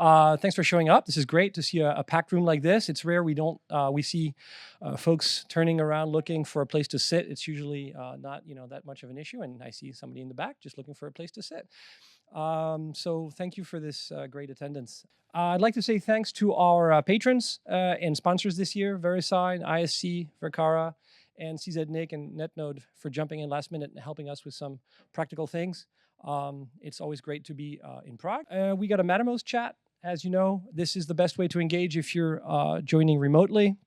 Thanks for showing up. This is great to see a packed room like this. It's rare we see folks turning around looking for a place to sit. It's usually not that much of an issue, and I see somebody in the back just looking for a place to sit. So thank you for this great attendance. I'd like to say thanks to our patrons and sponsors this year, VeriSign, ISC, Verkara, and CZNIC and NetNode for jumping in last minute and helping us with some practical things. It's always great to be in Prague. We got a Mattermost chat. As you know, this is the best way to engage if you're joining remotely.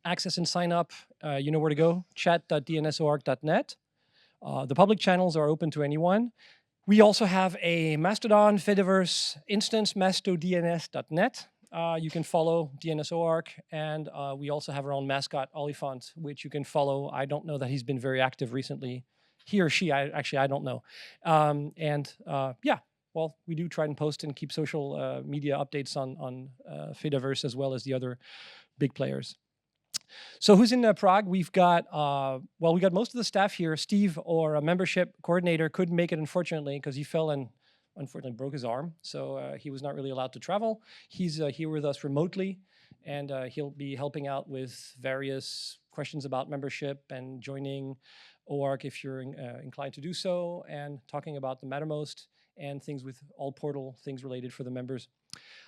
Access and sign up, you know where to go, chat.dns-OARC.net. The public channels are open to anyone. We also have a Mastodon Fediverse instance, mastodns.net. You can follow DNS-OARC, and we also have our own mascot, Olifant, which you can follow. I don't know that he's been very active recently. He or she, I don't know. Yeah, well, we do try and post and keep social media updates on Fediverse as well as the other big players. So who's in Prague? We've got, well, we got most of the staff here. Steve, or a membership coordinator, couldn't make it, unfortunately, because he fell and unfortunately broke his arm. So he was not really allowed to travel. He's here with us remotely, and he'll be helping out with various questions about membership and joining OARC if you're inclined to do so, and talking about the Mattermost and things with all portal things related for the members.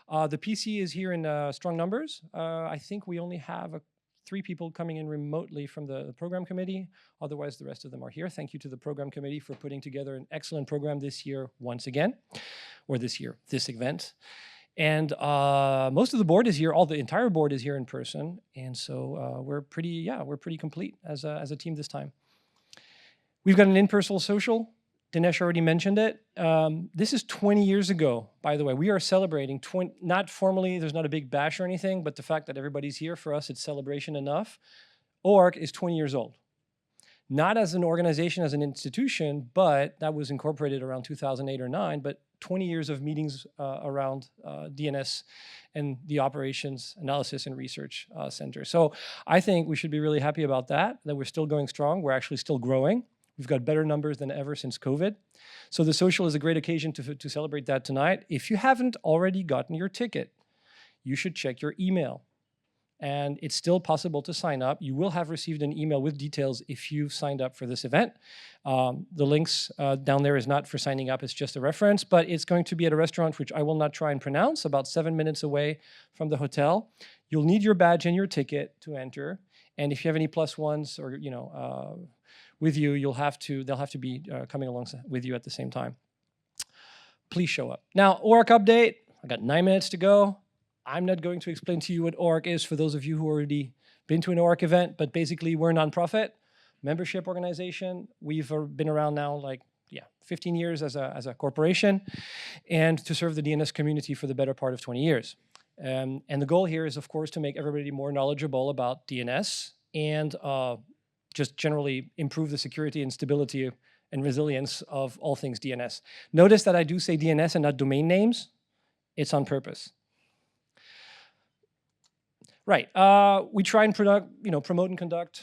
The PC is here in strong numbers. I think we only have 3 people coming in remotely from the program committee. Otherwise, the rest of them are here. Thank you to the program committee for putting together an excellent program this year once again, or this event. And most of the board is here. The entire board is here in person. And so we're pretty complete as a team this time. We've got an in-person social. Dinesh already mentioned it. This is 20 years ago, by the way. We are celebrating, not formally, there's not a big bash or anything, but the fact that everybody's here, for us, it's celebration enough. OARC is 20 years old. Not as an organization, as an institution, but that was incorporated around 2008 or 9, but 20 years of meetings around DNS and the Operations Analysis and Research Center. So I think we should be really happy about that we're still going strong. We're actually still growing. We've got better numbers than ever since COVID. So the social is a great occasion to celebrate that tonight. If you haven't already gotten your ticket, you should check your email. And it's still possible to sign up. You will have received an email with details if you've signed up for this event. The links down there is not for signing up, it's just a reference, but it's going to be at a restaurant which I will not try and pronounce, about 7 minutes away from the hotel. You'll need your badge and your ticket to enter. And if you have any plus ones or, with you, they'll have to be coming along with you at the same time. Please show up. Now, OARC update, I got 9 minutes to go. I'm not going to explain to you what OARC is for those of you who already been to an OARC event, but basically we're a nonprofit membership organization. We've been around now 15 years as a corporation, and to serve the DNS community for the better part of 20 years. And the goal here is, of course, to make everybody more knowledgeable about DNS and just generally improve the security and stability and resilience of all things DNS. Notice that I do say DNS and not domain names. It's on purpose. Right, we try and promote and conduct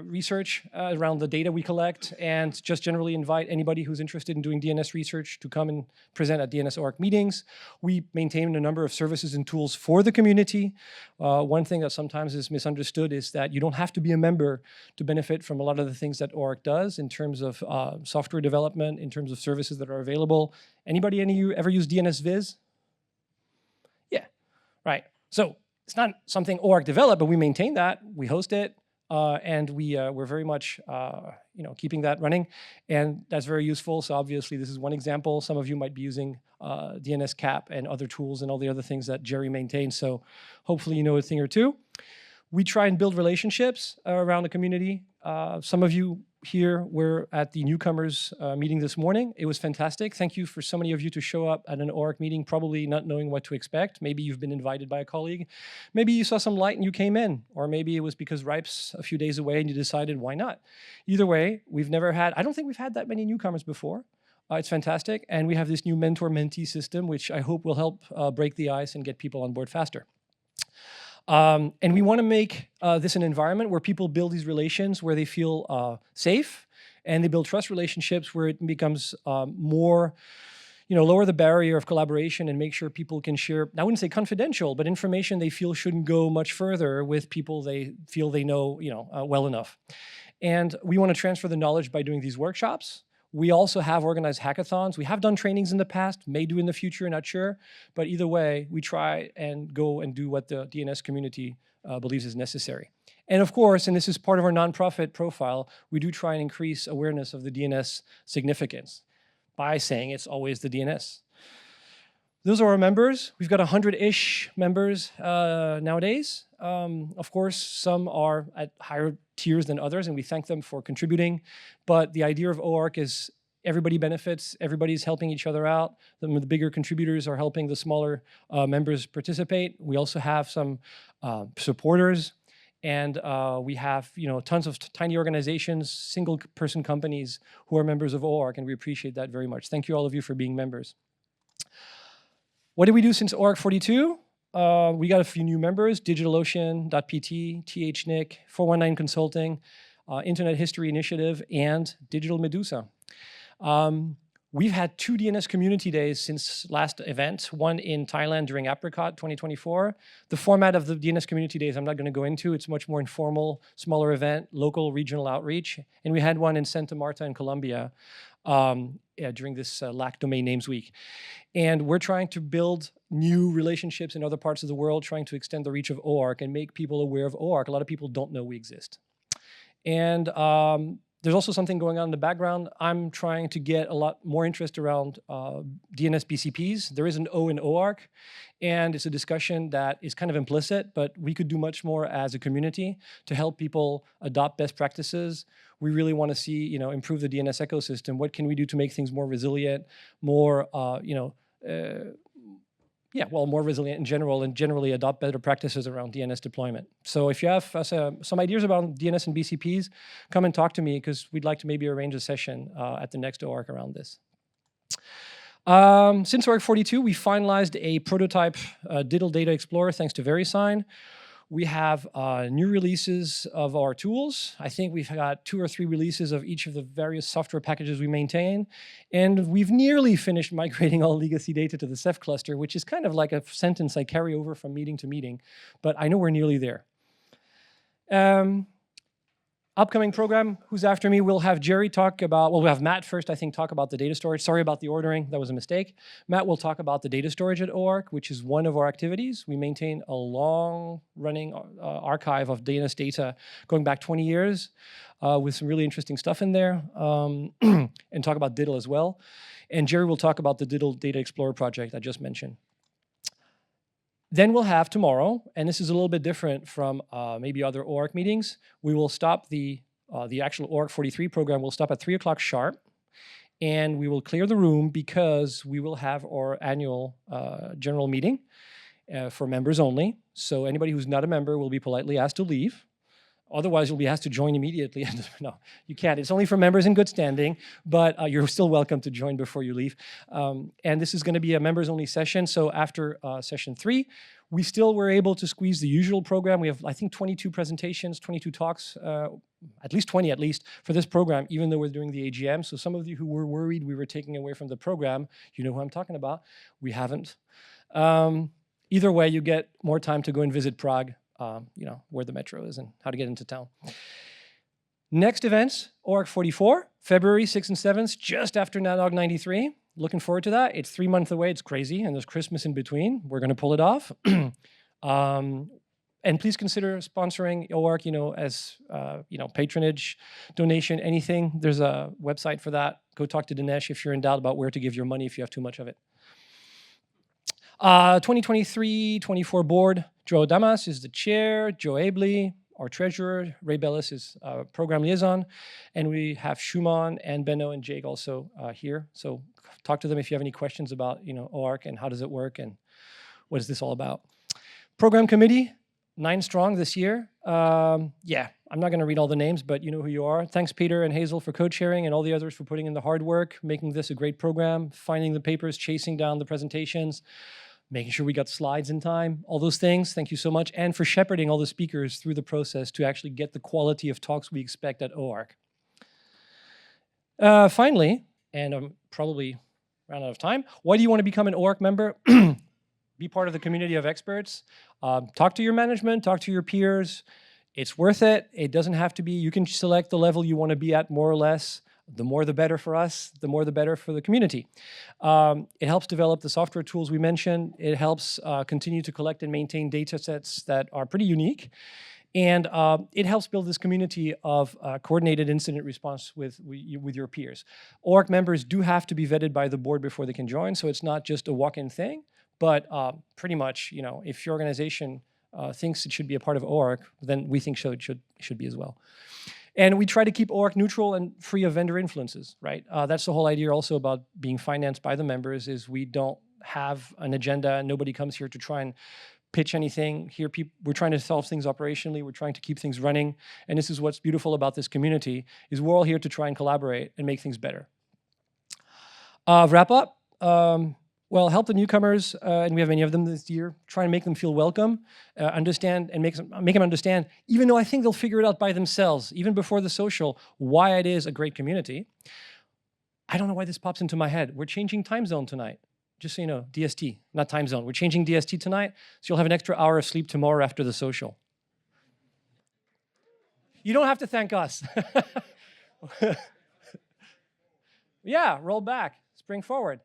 research around the data we collect, and just generally invite anybody who's interested in doing DNS research to come and present at DNS-OARC meetings. We maintain a number of services and tools for the community. One thing that sometimes is misunderstood is that you don't have to be a member to benefit from a lot of the things that OARC does in terms of software development, in terms of services that are available. Anybody, any of you ever use DNS-Viz? Yeah, right. So it's not something OARC developed, but we maintain that, we host it, and we're very much keeping that running, and that's very useful. So obviously this is one example. Some of you might be using DNS CAP and other tools and all the other things that Jerry maintains, so hopefully you know a thing or two. We try and build relationships around the community. Some of you here were at the newcomers meeting this morning. It was fantastic. Thank you for so many of you to show up at an OARC meeting, probably not knowing what to expect. Maybe you've been invited by a colleague. Maybe you saw some light and you came in. Or maybe it was because RIPE's a few days away and you decided, why not? Either way, I don't think we've had that many newcomers before. It's fantastic. And we have this new mentor-mentee system, which I hope will help break the ice and get people on board faster. And we want to make this an environment where people build these relations, where they feel safe, and they build trust relationships where it becomes more, lower the barrier of collaboration and make sure people can share, I wouldn't say confidential, but information they feel shouldn't go much further with people they feel they know, well enough. And we want to transfer the knowledge by doing these workshops. We also have organized hackathons. We have done trainings in the past, may do in the future, not sure. But either way, we try and go and do what the DNS community believes is necessary. And of course, and this is part of our nonprofit profile, we do try and increase awareness of the DNS significance by saying it's always the DNS. Those are our members. We've got 100-ish members nowadays. Of course, some are at higher tiers than others, and we thank them for contributing. But the idea of OARC is everybody benefits, everybody's helping each other out. The bigger contributors are helping the smaller members participate. We also have some supporters, and we have tons of tiny organizations, single-person companies who are members of OARC, and we appreciate that very much. Thank you, all of you, for being members. What did we do since OARC 42? We got a few new members: DigitalOcean.pt, THNIC, 419 Consulting, Internet History Initiative, and Digital Medusa. We've had 2 DNS community days since last event, one in Thailand during Apricot 2024. The format of the DNS community days I'm not going to go into. It's much more informal, smaller event, local, regional outreach. And we had one in Santa Marta in Colombia during this LAC Domain Names Week. And we're trying to build new relationships in other parts of the world, trying to extend the reach of OARC and make people aware of OARC. A lot of people don't know we exist. And there's also something going on in the background. I'm trying to get a lot more interest around DNS BCPs. There is an O in OARC, and it's a discussion that is kind of implicit, but we could do much more as a community to help people adopt best practices. We really want to see, improve the DNS ecosystem. What can we do to make things more resilient, more, more resilient in general, and generally adopt better practices around DNS deployment. So if you have some ideas about DNS and BCPs, come and talk to me, because we'd like to maybe arrange a session at the next OARC around this. Since OARC 42, we finalized a prototype DIDL Data Explorer thanks to VeriSign. We have new releases of our tools. I think we've got 2 or 3 releases of each of the various software packages we maintain. And we've nearly finished migrating all legacy data to the Ceph cluster, which is kind of like a sentence I carry over from meeting to meeting. But I know we're nearly there. Upcoming program, who's after me? We'll have Jerry talk about, we'll have Matt first, I think, talk about the data storage. Sorry about the ordering, that was a mistake. Matt will talk about the data storage at OARC, which is one of our activities. We maintain a long-running archive of DNS data going back 20 years with some really interesting stuff in there, and talk about DIDL as well. And Jerry will talk about the DIDL Data Explorer project I just mentioned. Then we'll have tomorrow, and this is a little bit different from maybe other OARC meetings. We will stop the actual OARC 43 program. We'll stop at 3 o'clock sharp, and we will clear the room because we will have our annual general meeting for members only. So anybody who's not a member will be politely asked to leave. Otherwise, you'll be asked to join immediately. No, you can't. It's only for members in good standing, but you're still welcome to join before you leave. And this is going to be a members-only session. So after session 3, we still were able to squeeze the usual program. We have, I think, 22 presentations, 22 talks, at least 20 at least, for this program, even though we're doing the AGM. So some of you who were worried we were taking away from the program, you know who I'm talking about. We haven't. Either way, you get more time to go and visit Prague. Where the metro is and how to get into town. Next events, OARC 44, February 6th and 7th, just after NANOG 93. Looking forward to that. It's 3 months away. It's crazy, and there's Christmas in between. We're going to pull it off. And please consider sponsoring OARC, as patronage, donation, anything. There's a website for that. Go talk to Dinesh if you're in doubt about where to give your money if you have too much of it. 2023-24 board, Joe Damas is the chair, Joe Abley, our treasurer, Ray Bellis is program liaison, and we have Schumann and Benno and Jake also here. So talk to them if you have any questions about OARC and how does it work and what is this all about. Program committee, 9 strong this year. I'm not going to read all the names, but you know who you are. Thanks, Peter and Hazel, for co-chairing, and all the others for putting in the hard work, making this a great program, finding the papers, chasing down the presentations, making sure we got slides in time, all those things. Thank you so much. And for shepherding all the speakers through the process to actually get the quality of talks we expect at OARC. Finally, and I'm probably ran out of time. Why do you want to become an OARC member? Be part of the community of experts. Talk to your management, talk to your peers. It's worth it. It doesn't have to be, you can select the level you want to be at more or less. The more the better for us, the more the better for the community. It helps develop the software tools we mentioned. It helps continue to collect and maintain data sets that are pretty unique. And it helps build this community of coordinated incident response with your peers. OARC members do have to be vetted by the board before they can join, so it's not just a walk-in thing, but pretty much, if your organization thinks it should be a part of OARC, then we think it should be as well. And we try to keep OARC neutral and free of vendor influences, right? That's the whole idea also about being financed by the members, is we don't have an agenda and nobody comes here to try and pitch anything. Here, we're trying to solve things operationally. We're trying to keep things running. And this is what's beautiful about this community, is we're all here to try and collaborate and make things better. Wrap up. Well, help the newcomers, and we have many of them this year. Try and make them feel welcome, understand, and make them understand, even though I think they'll figure it out by themselves, even before the social, why it is a great community. I don't know why this pops into my head. We're changing time zone tonight. Just so you know, DST, not time zone. We're changing DST tonight, so you'll have an extra hour of sleep tomorrow after the social. You don't have to thank us. Yeah, roll back, spring forward.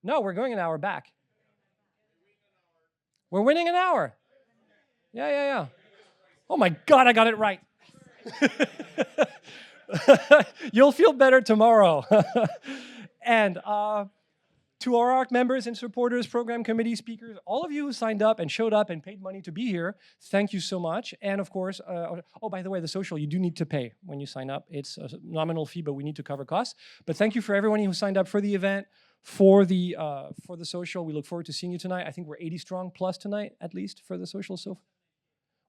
No, we're going an hour back. We're winning an hour. Yeah. Oh my God, I got it right. You'll feel better tomorrow. And to our OARC members and supporters, program committee speakers, all of you who signed up and showed up and paid money to be here, thank you so much. And of course, oh, by the way, the social, you do need to pay when you sign up. It's a nominal fee, but we need to cover costs. But thank you for everyone who signed up for the event, for the social. We look forward to seeing you tonight. I think we're 80 strong plus tonight, at least, for the social. So,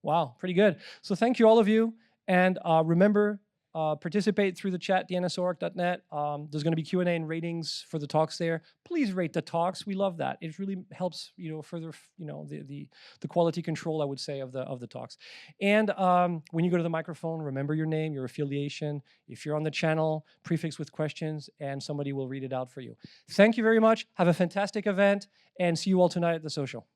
wow, pretty good. So thank you, all of you. And remember, participate through the chat, DNS-OARC.net. There's going to be Q&A and ratings for the talks there. Please rate the talks. We love that. It really helps, further, the quality control, I would say, of the talks. And when you go to the microphone, remember your name, your affiliation. If you're on the channel, prefix with questions, and somebody will read it out for you. Thank you very much. Have a fantastic event, and see you all tonight at the social.